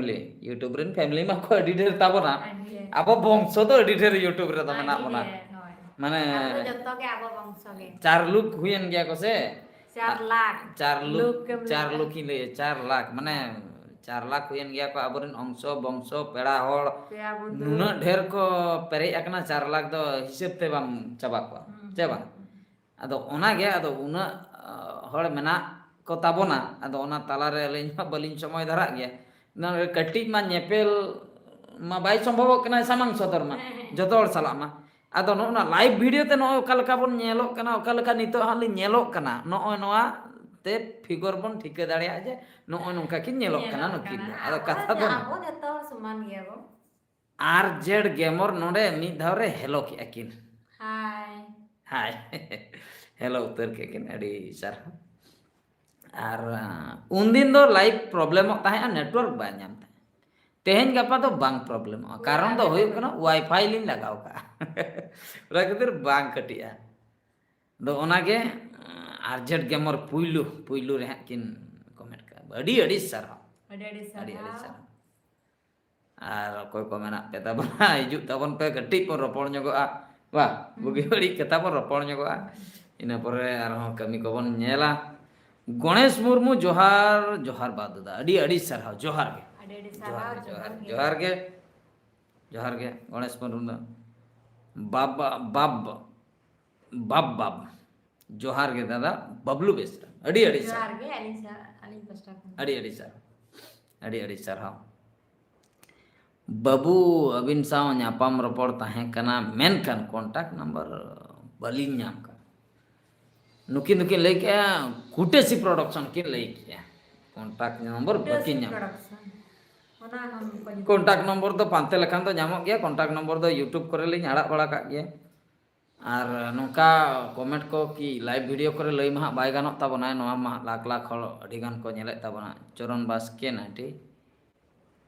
YouTube rain family मा को AD ढेर ताबोना अब बंशो तो एडी ढेर यूट्यूब रे तो मेना बना माने चार लुक हुएन गया को से 4 लुक ही ले 4 लाख माने 4 लाख हुएन गया को अबरेन अंशो बंशो पेड़ा होड़ नुना ढेर को पेरे अकना 4 लाख दो हिसाब ते बाम चाबा को चेबा अदो ओना गे अदो उना होड़ मेना को ताबोना अदो ओना ताला रे लेन बलिन समय धरा गया ना कटिज मा नेपेल मा बाई संभव कना सामांग सदर मा जतो हर साला मा अदो नोना लाइव वीडियो ते नो ओकालका बन नेलो कना ओकालका नितो हाली नेलो कना नो नोआ ते फिगर बन ठिके दाड़िया जे नो नोंका कि नेलो कना नकिन अदो कथा दो आबो जतो हर समान गया बो आरजेड गेमर नोडे मी धाव रे हेलो कि अकिन हाय हाय हेलो उतर के किन अडी सर और उनदिन दो लाइव प्रॉब्लम ताहे नेटवर्क बा नाम तेहन गपा तो बांग प्रॉब्लम कारण तो होय कना वाईफाई लिन लगाव का रा खातिर बांग कटिया दो ओना के आरजेड गेमर पुइलू रे किन कमेंट का अडी सर अडी सर और कोई को मेना पे तबना हिजु तबन पे कटी को रोपण ᱧᱚᱜᱚᱜᱼᱟ वा बुगी बड़ी कथा पर रोपण ᱧᱚᱜᱚᱜᱼᱟ ina pore arho kami ko bon nyela Ganesh Murmu जोहार जोहार बाददा अडी सरहाव जोहार के जोहार के गणेश मुर्मू बाबा बाब जोहार के दादा बबलू बेसरा अडी जोहार के अडी सरहाव बाबू अबिन साव ᱧᱟᱯᱟᱢ ᱨᱚᱯᱚᱲ ᱛᱟᱦᱮᱸ ᱠᱟᱱᱟ ᱢᱮᱱᱠᱷᱟᱱ कॉन्टैक्ट नंबर बलिन ᱧᱟᱢ ᱠᱟᱱᱟ नुकिन लई के कुटेसी प्रोडक्शन किन लई के कॉन्टैक्ट नंबर बाकी ᱧᱟᱢ कॉन्टैक्ट नंबर तो पांते लखान तो ᱧᱟᱢᱚᱜ गया कॉन्टैक्ट नंबर तो यूट्यूब करे लिंग आड़ा बड़ा का गया और नोका कमेंट को कि लाइव वीडियो करे लई मा बाय गानों ताबोना नोआ मा लाख लाख हल अडी गान को नेले ताबोना चरण बास्के नाटी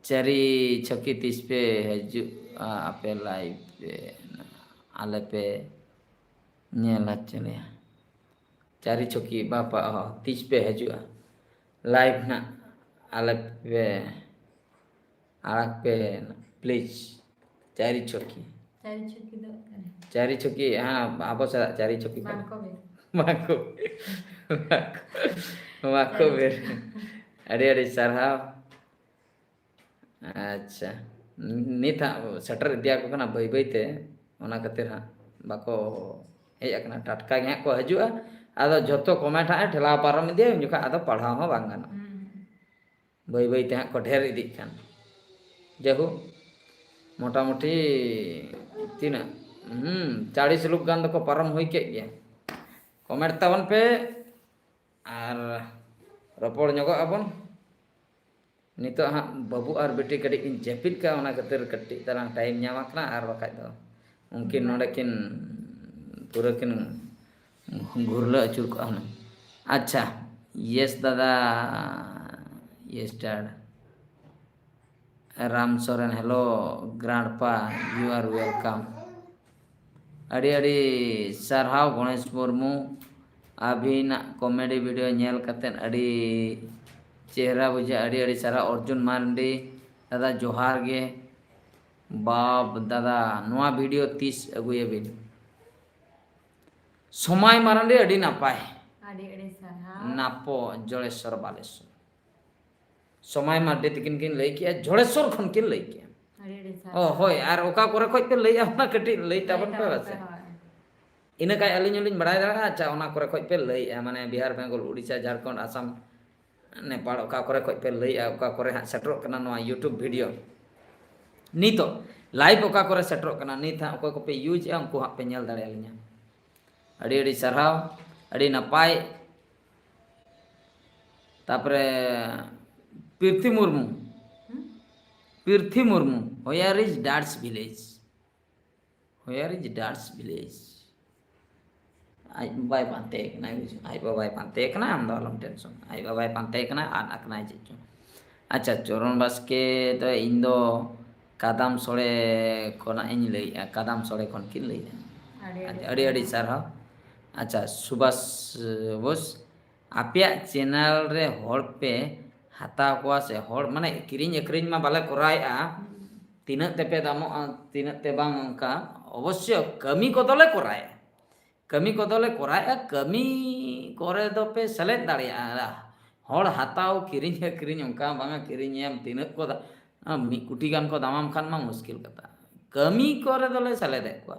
चरी छकी 30 पे हजू आपे लाइव पे आले पे नेला चले चारी छकी बापा 30 पे हजूआ लाइव ना आले पे आड़क पे प्लीज चारी छकी हाँ आबो सा चारी छकी माको बेर अड़ी सरहाव अच्छा नित सटर दिया को कना बई बई ते ओना खातिर हाँ बाको हेज अकना टटका गे को हजुआ आदो जतो कमेंट है ठेला पारम दे जुका आदो पढ़ाव हो बांग गाना बई बई ते को ढेर इदी खान जेहु मोटा मोटी तीना 40 लोग गान को पारम होई के गया कमेंट तावन पे और रपड़ ᱧᱚᱜᱚᱜ आबन नितो हाँ बाबू और बेटी कटी इन जेपिट का ओना खातिर कटी तरह टाइम ᱧᱟᱢ आकना और बखा दो उनकिन नोडे किन पूरा किन घुरला अचुर को हन अच्छा यस दादा yes dad Ram Soren hello grandpa you are welcome अड़ी सरहाव गणेश मुर्मू अभिना कॉमेडी वीडियो नेल कतेन अड़ी चेहरा बुझा अड़ी सरहाव अर्जुन मांडी दादा जोहार गे बाप दादा नोआ वीडियो 30 अगुए बिन समय मारंडे अड़ी नापाय नापो जोड़ेश्वर बालेश्वर समय मारडे तकिन किन लई किया जोड़ेश्वर खन किन लई किया ओ होय आर ओका करे खय पे लई अपना कटी लई ताबन पे बसे इना काय अलिन अलिन बड़ाय दा अच्छा ओना करे खय पे लई माने बिहार बेंगल उड़ीसा झारखंड आसाम नेपाल ओका करे खय पे लई ओका करे हा सेटरो कना नोआ यूट्यूब वीडियो नितो लाइव ओका करे सेटरो कना नित हा ओको पे यूज ए उनको हा पे नेल दाड़े अलिना अड़ी सरहाव अड़ी नपाय तापरे Prithi Murmu where is dad's village आई बाय पांते कना आई बाबाई पांते कना हम दो अलम टेंशन आई बाबाई पांते कना आन अकना चिचो अच्छा चरण बास्के तो इन दो कादाम सोड़े कोना इन लई कादाम सोड़े कोन किन लई अड़ी सरहाव अच्छा सुभाष बोस आपे चैनल रे होड़ पे हाता कोआ से हर माने किरिंग अक्रिंग मा बाले कोरायआ तीनक तेपे दामोगा तीनक ते बांग उनका अवश्य कमी को दोले कोराय कमी को दोले कोराय कमी करे दो पे सेलेद दाड़िया हर हाताओ किरिंग अक्रिंग उनका बांगा किरिंग एम तीनक को मी कुटी गान को दामाम खान मा मुश्किल कता कमी करे दोले सेलेद कोआ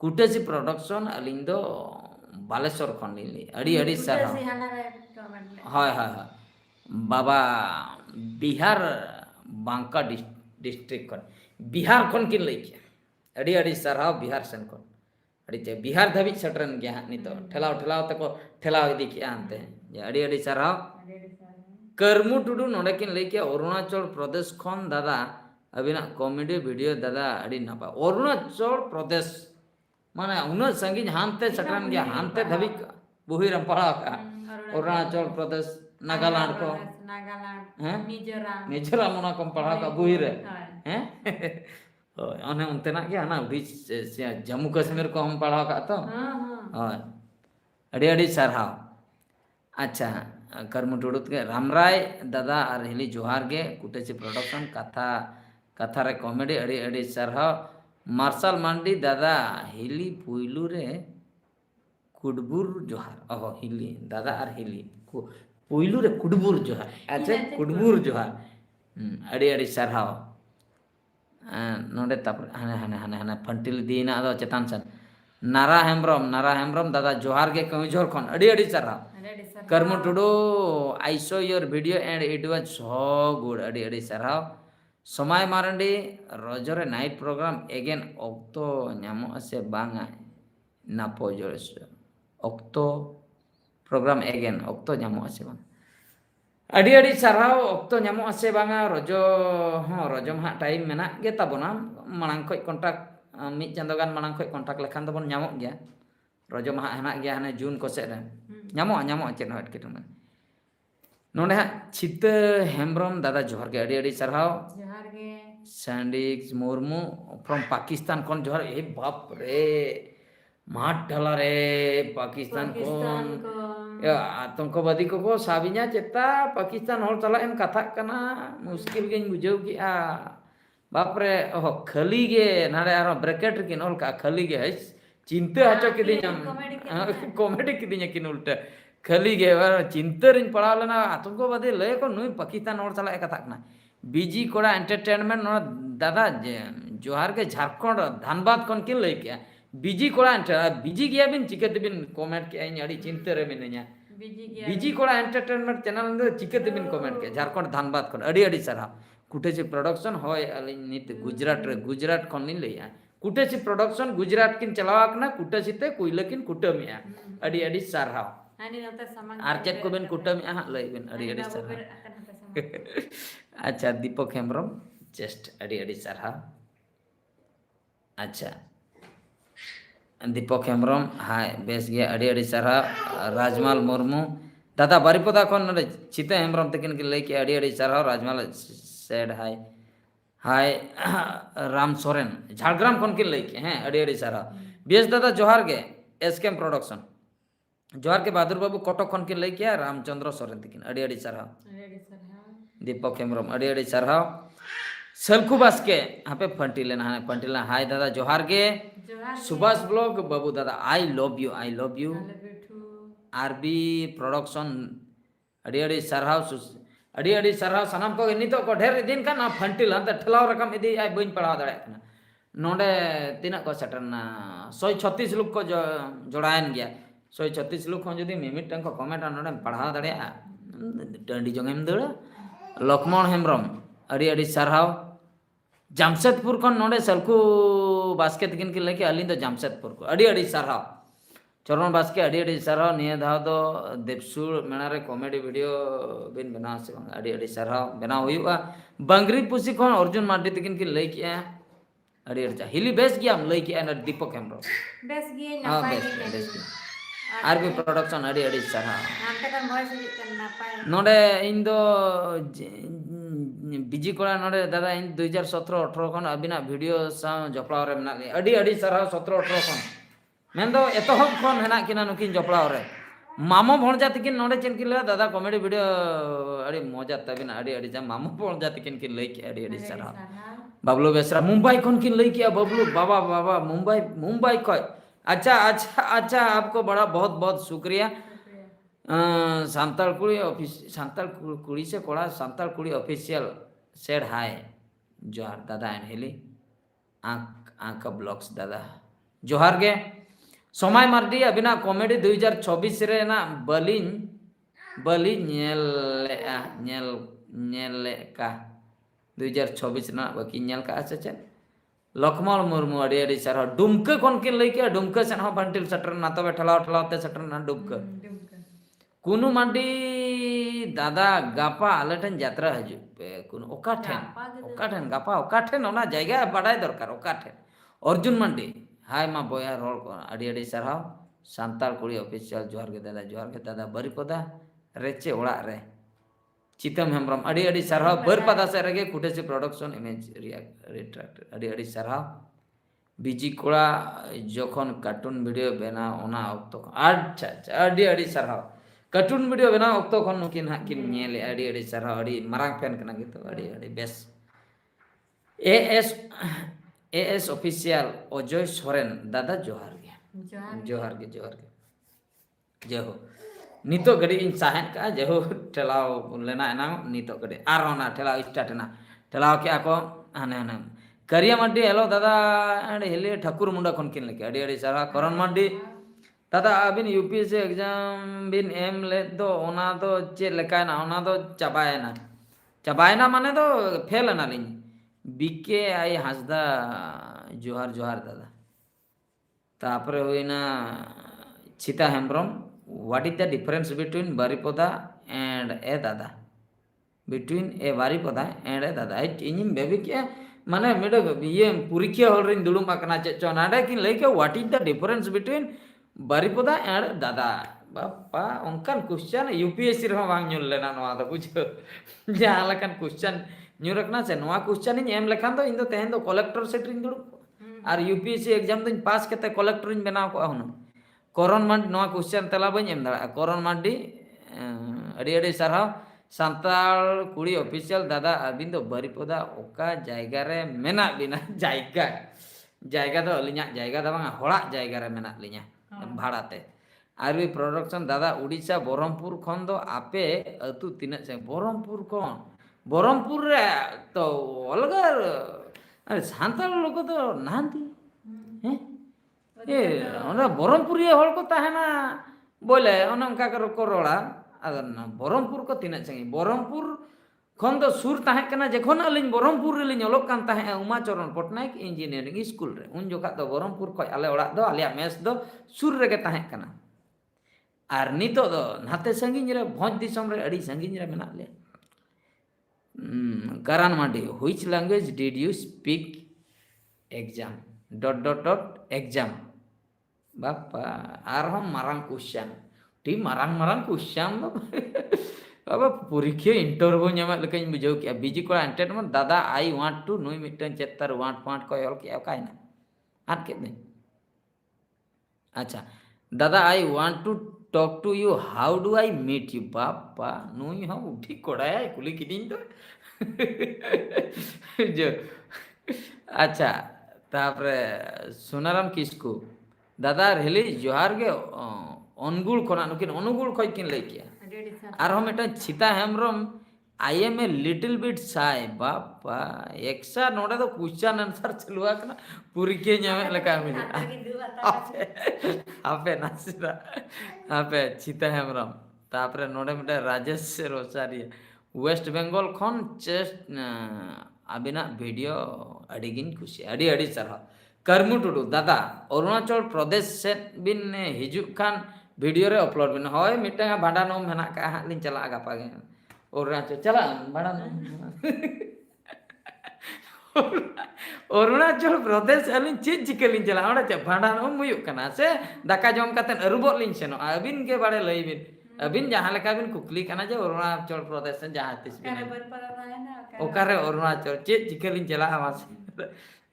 कुटेसी प्रोडक्शन अलिंग दो बालेश्वर खन लिली अड़ी अड़ी सारा हाय हाय हाय बाबा बिहार बांका डिस्ट्रिक्ट खन बिहार खन किन लई अड़ी अड़ी सारा बिहार सेन खन अड़ी चे बिहार धाबी सेटरन गया नितो ठेलाव ठेलाव तको ठेलाव इदी के आनते जे अड़ी अड़ी सारा कर्मु टुडू नोडे किन लई के अरुणाचल प्रदेश खन दादा अबिना कॉमेडी वीडियो दादा अड़ी नापा अरुणाचल प्रदेश माने उन्ना संगीन हानते सेटरन गया हानते धाबी बुहिरम पढ़ा का अरुणाचल प्रदेश नागालैंड को हैं मिजोरम उना को पढ़ा का बुहिरे हैं अने उनते ना गया ना उड़ी जम्मू कश्मीर को हम पढ़ा का तो हां अड़ी अड़ी सरहाव अच्छा कर्म टुडुत के रामराय दादा और हिली जोहार गे कुटेची प्रोडक्शन कथा कथा रे कॉमेडी अड़ी अड़ी सरहाव मार्शल मांडी दादा हिली पुइलू रे कुडबुर जोहार ओहो हिली दादा और हिली पुइलू रे कुडबुर जोहार अच्छा कुडबुर जोहार अड़ी अड़ी सरहाव नोडे तप हाने हाने हाने हाने फंटिल दीना दो चेतान सन नारा हेम्ब्रम दादा जोहार गे कमिजोर खन अड़ी अड़ी सरहाव Karam Tudu I saw your video and it was so good अड़ी अड़ी सरहाव समय मारंडी रजरे नाइट प्रोग्राम एगेन ऑक्तो ᱧᱟᱢᱚᱜ ᱟᱥᱮ ᱵᱟᱝᱟ नापो जोरस ऑक्तो प्रोग्राम एगेन ऑक्तो ᱧᱟᱢᱚᱜ ᱟᱥᱮ ᱵᱟᱝ अड़ी अड़ी सरहाव ऑक्तो ᱧᱟᱢᱚᱜ ᱟᱥᱮ ᱵᱟᱝᱟ रजो हाँ रजो मा टाइम मेना गे ताबोना मांग खय कॉन्टैक्ट मिड चांदो गान मांग खय कॉन्टैक्ट लेखान दबन ᱧᱟᱢᱚᱜ गया रजो मा हेना गया हने जून को सेट रे ᱧᱟᱢᱚᱜ चेन हट के तुम नोडे छिता हेम्ब्रम दादा जोहार गे अड़ी सरहाव जोहार गे सैंडिक्स मुर्मू फ्रॉम पाकिस्तान कौन जोहार ए बाप रे माठ ढला रे पाकिस्तान कौन या आतंकवादी को साबिnya चेता पाकिस्तान होल चला एम कथा कना मुश्किल गे बुझाव की आ बाप रे ओह खाली गे नारे आरो ब्रैकेट किन होल का खाली गे चिंता हचो किदिन कॉमेडी किदिन किन उल्टा खाली गे चिंता रिन पड़ा लेना आतंकवादी लय को नुई पाकिस्तान होल चला कथा कना बीजी कोड़ा एंटरटेनमेंट नो दादा जोहार के झारखंड धनबाद कोन किन लय के बीजी कोड़ा बीजी गया बिन चिकते बिन कमेंट के आई अड़ी चिंता रे मिनया बीजी कोड़ा एंटरटेनमेंट चैनल दो चिकते बिन कमेंट के झारखंड धनबाद कोन अड़ी अड़ी सरहा कुटेची प्रोडक्शन होय अली नित गुजरात कोन नि लया कुटेची प्रोडक्शन गुजरात किन चलावाकना कुटेची ते कोइला किन कुटमिया अड़ी अड़ी सरहा आनी नते समान आर चेक को बिन कुटमिया हा लय बिन अड़ी अड़ी सरहा अच्छा दीपक हेम्ब्रम जस्ट अड़ी अड़ी सरहा अच्छा दीपक हेम्ब्रम हाय बेस गया अड़ी अड़ी सरहा राजमाल मुर्मू दादा बारिपदा खन चिता हेम्ब्रम तकिन के लय के अड़ी अड़ी सरहा राजमाल सेड हाय हाय राम सोरेन झारग्राम खन के लय के हैं अड़ी अड़ी सरहा बेस दादा जोहार गे एसकेएम प्रोडक्शन जोहार के बहादुर बाबू कटक खन के लय के रामचंद्र सोरेन तकिन अड़ी अड़ी सरहा दीपक हेम्ब्रम अड़ी अड़ी सरहा सलखु बास्के हापे फंटिलेना हाय दादा जोहार गे सुभाष ब्लॉग बाबू दादा I love you RB production अड़ी अड़ी सरहाव सनाम को नितो को ढेर दिन का ना फंटिल अंत ठेलाव रकम इदी आई बइन पढ़ाव दाड़े कना नोडे तीना को सेटरना 136 लोग को जोड़ायन गया 136 लोग को जदी मिमिट टंग को कमेंट नोडे पढ़ाव दाड़े टंडी जंगेम दड़ लक्ष्मण हेम्ब्रम अड़ी अड़ी सरहाव जामशेदपुर खन नोडे सलखु बास्के तकिन के लेके अली जामशेदपुर को अड़ी अड़ी सरहाव चरण बास्के अड़ी अड़ी सरहाव निया धाव दो देवसुर मेना रे कॉमेडी वीडियो बिन बना से अड़ी अड़ी सरहाव बना हुआ बंगरी पुसी खन अर्जुन मार्डी तकिन के लेके अड़ी अड़ी हिली बेस गया हम लेके ना दीपक हेम्ब्रम बेस गे हां नपाय बेस आरबी प्रोडक्शन अड़ी अड़ी सरहाव नामते का वॉइस नपाय नोडे इन दो बिजी कोड़ा नोडे दादा इन 2017-18 खन अबिना वीडियो सा जपड़ाव रे मेना अड़ी अड़ी सरहाव 17-18 खन मेन दो एतहब खन हेना किना नुकिन जपड़ाव रे मामो भणजा तकिन नोडे चेन की लय दादा कॉमेडी वीडियो अड़ी मजा तबिन अड़ी जा मामो भणजा तकिन की लय के अड़ी सरा बबलू बेसरा मुंबई खन की लय किया बबलू बाबा बाबा मुंबई मुंबई को अच्छा अच्छा अच्छा आपको बड़ा बहुत बहुत शुक्रिया सांताल कुड़ी ऑफिस सांताल कुड़ी से कोड़ा सांताल कुड़ी ऑफिशियल सेड हाय जोहार दादा एंड हेली आंक आंक ब्लॉग्स दादा जोहार गे समय मार्डी अबिना कॉमेडी 2024 रे ना बलिन बलि नेल नेल नेल का 2024 ना बाकी नेल का अच्छा चल लखमल मुर्मू अड़ी अड़ी सर डुमके कोन के लई के डुमके सन हो बंटिल सटर ना तो ठलाव ठलाव ते सटर ना डुमके कुनु मांडी दादा गापा आले ठन यात्रा हजू पे कुनु ओका ठेन गापा ओका ठेन ओना जायगा बाडाय दरकार ओका ठेन अर्जुन मांडी हाय मा बोया रोल को अड़ी अड़ी सरहाव सांताल कुड़ी ऑफिशियल जोहार के दादा बरिपदा रेचे ओड़ा रे चितम हेम्ब्रम अड़ी अड़ी सरहाव बरपदा से रगे कुटे से प्रोडक्शन इमेज रिट्रैक्ट अड़ी अड़ी सरहाव बीजी कोड़ा जोखन कार्टून वीडियो बना ओना ऑक्तो अच्छा अच्छा अड़ी अड़ी सरहाव कार्टून वीडियो बना ऑक्तो खन नुकिन हा किन नेले अड़ी अड़ी सरहाव अड़ी मरांग फैन कना गितो अड़ी अड़ी base as official Ajay Soren दादा जोहार गे जोहार गे जय हो नितो गड़ी इन साहन का जय हो ठेलाव लेना एना नितो गड़ी आरोना ठेलाव स्टार्ट ना ठेलाव के आको हने हने करिया माडी हेलो दादा एंड हेले ठाकुर मुंडा खन किन लेके अड़ी अड़ी सारा करण माडी दादा अबिन यूपीएससी एग्जाम बिन एम ले दो ओना दो चे लेका ना ओना दो चबायना माने दो फेल ना लिंग बीके आई हासदा जोहार जोहार दादा तापरे होइना Chita Hembram what is the difference between Baripada and a दादा between a Baripada and a दादा इन बेबी के माने मेडो ये पुरिकिया हॉल रिन दुलुम आकना चे नाडे किन लई के what is the difference between Baripada and दादा बापा उनकान क्वेश्चन यूपीएससी रे बांग ᱧᱩᱞ लेना नवा दो बुझो जहां लकन क्वेश्चन न्यू रखना से नवा क्वेश्चन इन एम लेखान तो इन दो तेहन दो कलेक्टर सेट रिन दुड़ुब और यूपीएससी एग्जाम दिन पास केते कलेक्टर इन बनाव को हुन करण मांडी नवा क्वेश्चन तला बኝ एम दाड़ा करण मांडी अड़ी अड़ी सरहाव सांताल कुड़ी ऑफिशियल दादा अबिन दो बारिपदा ओका जायगा रे मेना बिना जायगा दो अलिया जायगा दा बांगा होड़ा जायगा रे मेना लिया भाड़ाते आरवी प्रोडक्शन दादा उड़ीसा बरहमपुर खन दो आपे अतु तिना से बरहमपुर खन बरहमपुर रे तो अलगर अरे सांताल लोग तो नांती हैं ए ओना बरहमपुर ये हल को ताहेना बोले ओना उनका को रोड़ा अदना बरहमपुर को तिना संगे बरहमपुर खन दो सुर ताहे कना जखन अलिन बरहमपुर रे लिन ओलोक कान ताहे उमाचरण पटनायक इंजीनियरिंग स्कूल रे उन जोका दो बरहमपुर खय आले ओड़ा दो आलिया मेस दो सुर रे के ताहे कना आर नितो दो नाते संगिन रे भोज दिसम रे अड़ी संगिन रे मेना ले Karan Mandi which language did you speak exam dot exam बापा आरहम मारांग क्वेश्चन टी मारांग क्वेश्चन दो बाबा परीक्षा इंटरव्यू ᱧᱟᱢ लेकिन बुझाव के बीजी को एंटरटेनमेंट दादा आई वांट टू नुई मिटन चेत्तर वांट को ऑल के कायना आट के नहीं अच्छा दादा I want to talk to you how do I meet you बापा नुई हो उठी कोड़ाया कुली किदिन तो जो अच्छा तापरे सुनाराम किसको दादा रेली जोहार गे अनुगुल खना नुकिन अनुगुल खय किन लई किया और हम एटा Chita Hembram I am a little bit shy बापा एक्सा नोडे तो क्वेश्चन आंसर चलुआ कना पूरी के ᱧᱟᱢ लका मिले आपे नासिरा आपे छिता हेम्ब्रम तापरे नोडे मिटे राजेश रोसारी वेस्ट बेंगल खन चेस्ट अबिना वीडियो अडिगिन खुशी अड़ी अड़ी सरहा करमु टुडू दादा अरुणाचल प्रदेश से बिन हिजु खान वीडियो रे अपलोड बिन होय मिटे भाडानो मेना का लिन चला गापा गे अरुणाचल चला भाडानो अरुणाचल प्रदेश अलिन चीज चिकलिन चला ओडा चे भाडानो मुयु कना से दाका जम कातेन अरुबो लिन सेनो अबिन के बारे लई बिन अबिन जहां लेका बिन कुकली कना जे अरुणाचल प्रदेश से जहां तिस बिन ओकारे अरुणाचल चीज चिकलिन चला आवास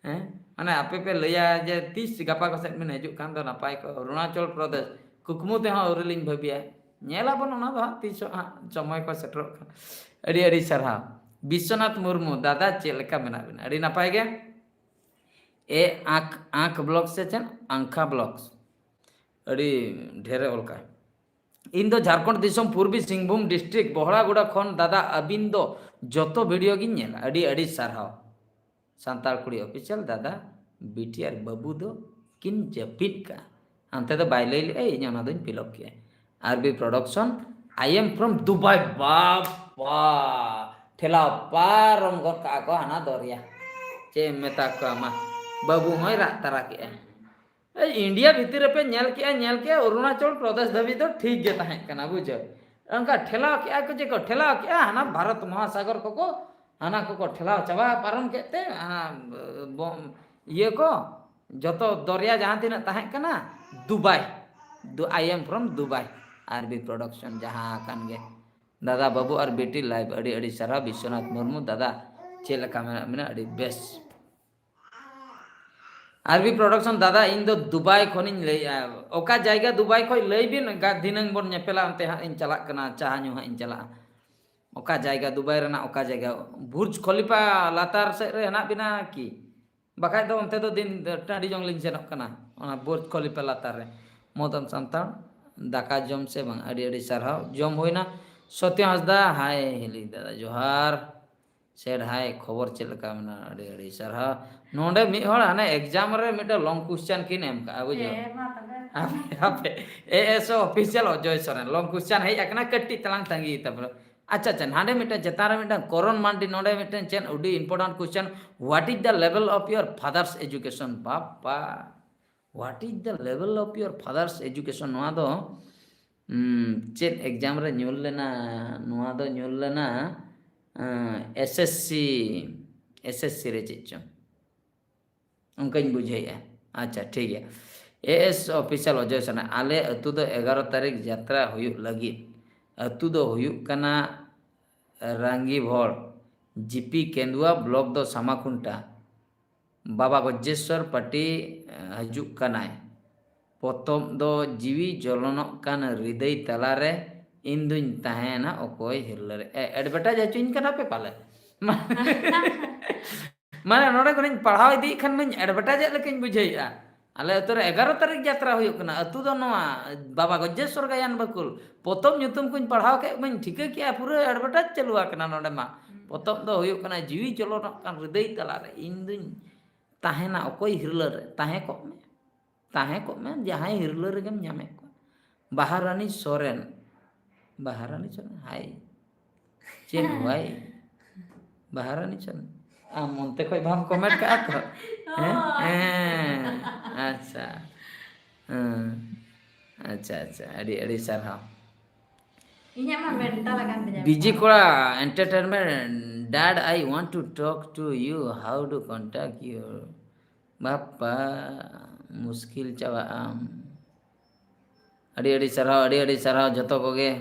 हैं माने आपे पे लया जे 30 गापा को सेट में हजू कान दो नापाय को अरुणाचल प्रदेश कुकमु ते हाँ औरलिंग भबिया नेलाबन ओना दो हाँ तीसो हाँ समय को सेटरोक अड़ी अड़ी सरहा विश्वनाथ मुर्मू दादा चेलका मेना बिना अड़ी नापाय गे ए आंख आंख ब्लॉक से चन आंखा ब्लॉक्स अड़ी ढेरे ओलका इन दो झारखंड दिसम पूर्वी सिंहभूम डिस्ट्रिक्ट बहड़ागुड़ा खन दादा अबिन दो जतो वीडियो गिन नेला अड़ी अड़ी सरहाव सांताल कुड़ी ऑफिशियल दादा बीटी और बाबू दो किन जपित का अंते तो बाइले ले इन ओना दोन पिलप के RB production I am from Dubai बाबा ठेला पारम गो का को हना दरिया चे मेता को मा बाबू होय रा तरा के इंडिया भीतर पे नेल के अरुणाचल प्रदेश धाबी तो ठीक गे ताहे कना बुझो उनका ठेला के जे को ठेला के हना भारत महासागर को हना को ठेला चाबा पारम केते ये को जतो दरिया जहां तीन ताहे कना Dubai I am from Dubai RB production जहां कान गे दादा बाबू और बेटी लाइव अड़ी अड़ी सारा विश्वनाथ मुर्मू दादा चेलका मेना अड़ी बेस्ट आरबी प्रोडक्शन दादा इन दो दुबई खनिन लई ओका जायगा दुबई खय लई बिन दिनंग बोन नेपेला अंते हा इन चला कना चाह न्यू हा इन चला ओका जायगा दुबई रेना ओका जायगा बुर्ज खलीफा लातार से रे हना बिना की बाखाय दो अंते दो दिन टाडी जोंग लिंग सेनक कना ओना बुर्ज खलीफा लातार रे मोदन संतान दाका जम से बंग अड़ी अड़ी सरहाव जम होइना सत्य हसदा हाय हिली दादा जोहार सेड हाय खबर चलका मना अड़ी अड़ी सरहा नोंडे मी होड़ हाने एग्जाम रे मिटा लॉन्ग क्वेश्चन किन एम का बुझो आपे ASO official Ajay Soren long question है एकना कट्टी तलांग तंगी तब अच्छा अच्छा हांडे मिटा जतार मिटा करण मांडी नोंडे मिटा चेन उडी important question what is the level of your father's education पापा what is the level of your father's education नोआ दो चेन एग्जाम रे न्यूल लेना नोआ दो न्यूल लेना एसएससी रे चिचो उनकन बुझाइया अच्छा ठीक है एएस ऑफिशियल अजय सना आले अतु दो 11 तारीख यात्रा हुयुक लगी अतु दो हुयुक कना रांगी भोर जीपी केंदुआ ब्लॉक दो सामाकुंटा बाबा गजेश्वर पार्टी हजुक कनाय प्रथम दो जीवी जलनक कान हृदय तलारे इन दुन ताहेना ओकोय हिरलर एडवर्टाइज हचुइन कना पे पाले माने नोडे कोन पढ़ाव इदी खन मन एडवर्टाइज लेकिन बुझाइया आले अतुर 11 तारीख यात्रा हुयुक कना अतु दो नवा बाबा गजेश्वर गायन बकुल प्रथम nyutum कुन पढ़ाव के मन ठिका किया पूरा एडवर्टाइज चलुआ कना नोडे मा प्रथम दो हुयुक कना जीवी जलनक कान हृदय तलारे इन दुन ताहेना ओकोय हिरलर ताहे को में जहां हिरलर गेम ᱧᱟᱢᱮ को बाहारानी सोरेन हाय चेन भाई बाहरानी चन आम मोनते कोई भाम कमेंट का को अच्छा अच्छा अच्छा अड़ी अड़ी सरहा इnya mah mental akan terjadi बीजी कोड़ा entertainment dad I want to talk to you how to contact you बापा मुश्किल चावा आम अड़ी अड़ी सरहा जतो कोगे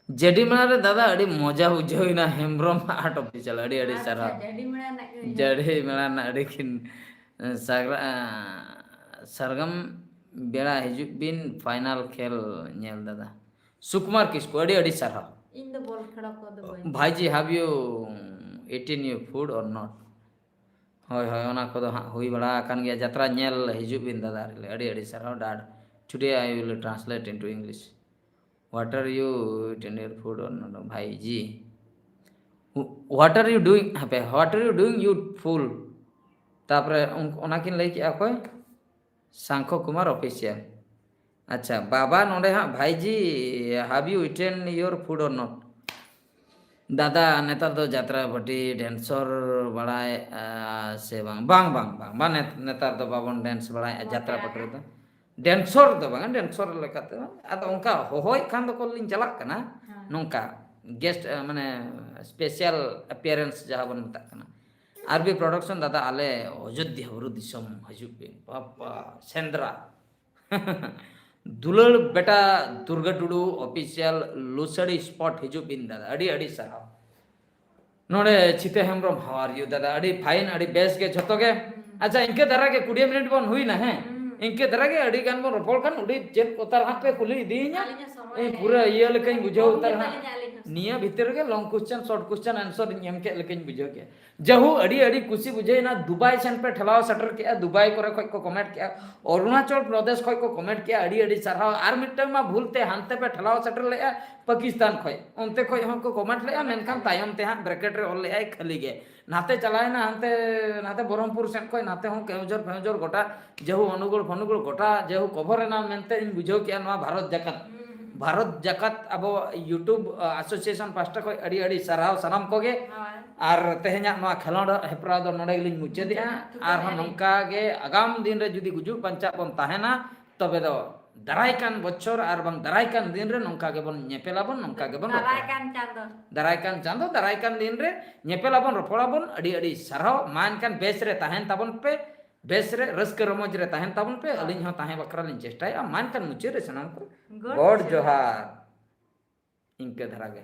जेडी मेला रे दादा अड़ी मजा बुझाइना हेम्ब्रम आर्ट ऑफिशियल अड़ी अड़ी सरहा जेडी मेला ना अड़ी किन सरगम बेड़ा हिजुक बिन फाइनल खेल नेल दादा सुकुमार किसको अड़ी अड़ी सरहा इन द बॉल खड़ा को दो भाईजी have you eaten your food or not होय होय ओना को हाँ हुई बड़ा कान गया यात्रा नेल हिजुक बिन दादा अड़ी अड़ी सरहा dad today I will translate into English What are you eating your food or not, भाईजी? What are you doing? What are you doing, you fool? तापरे उनकिन लई किया कोई सांखो कुमार ऑफिशियल अच्छा बाबा नोडे हाँ भाईजी have you eaten your food or not? दादा नेता दो यात्रा बटी डांसर बड़ाए से बांग नेता दो बाबन डांस बड़ाए यात्रा पकड़े तो डेंसर दो बांग डेंसर लेकाते आदो उनका होय खान दो कोलिन चलाक कना नोंका गेस्ट माने स्पेशल अपीयरेंस जहां बन मता कना आरबी प्रोडक्शन दादा आले अयोध्या बुरु दिसम हजुक बिन पापा सेंद्रा दुलड़ बेटा दुर्गा टुडू ऑफिशियल लुसड़ी स्पॉट हजुक बिन दादा अड़ी अड़ी सारा नोडे चिते हेम्ब्रम हाउ आर यू दादा अड़ी फाइन अड़ी बेस्ट के झतो के अच्छा इनके दरा के 20 मिनट बन हुई ना है इनके धरा के अड़ी गान बन रोपड़ खान उड़ी चेक उतार हाँ पे कुली दीना आलिnya समय पूरा ये लेकिन बुझाओ उतार हाँ आलिnya आलिnya निया भीतर के long question short question answer एम के लेकिन बुझाओ के जहू अड़ी अड़ी खुशी बुझे ना दुबई सेन पे ठेलाव सटर के दुबई करे खय को कमेंट के अरुणाचल प्रदेश खय को कमेंट के अड़ी अड़ी सरहाव आर मिटम मा भूलते हानते पे ठेलाव सटर ले पाकिस्तान खय उनते खय हम को कमेंट ले मेनखान तायम ते हां ब्रैकेट रे ऑल ले खाली गे नाते चलाए ना हानते नाते बरमपुर सेन खय नाते हम केवजर फेवजर गोटा जहू अनुगुल फनुगुल गोटा जहू कवर ना मेनते इन बुझाव के ना भारत जगत अब यूट्यूब एसोसिएशन पास्टा खय अड़ी अड़ी सरहाव सनाम को गे और तेहना खेलोड हेपरा दो नोडे गिलिन मुचादिया और हम नंका गे आगाम दिन रे जुदी गुजु पंचा बन ताहेना तबे दो दारायकान बच्चर और बंग दारायकान दिन रे नंका गे बन नेपेलाबन नंका गे बन दारायकान चांदो दारायकान दिन रे नेपेलाबन रफोड़ाबन अड़ी अड़ी सरहाव मानकान बेस रे ताहेन ताबन पे बेस रे रस्क रमज रे ताहेन ताबन पे अलिन हो ताहे बकरा लिन चेष्टाया मानकान मुचे रे सनाम को गॉड जोहार इनके धरा गे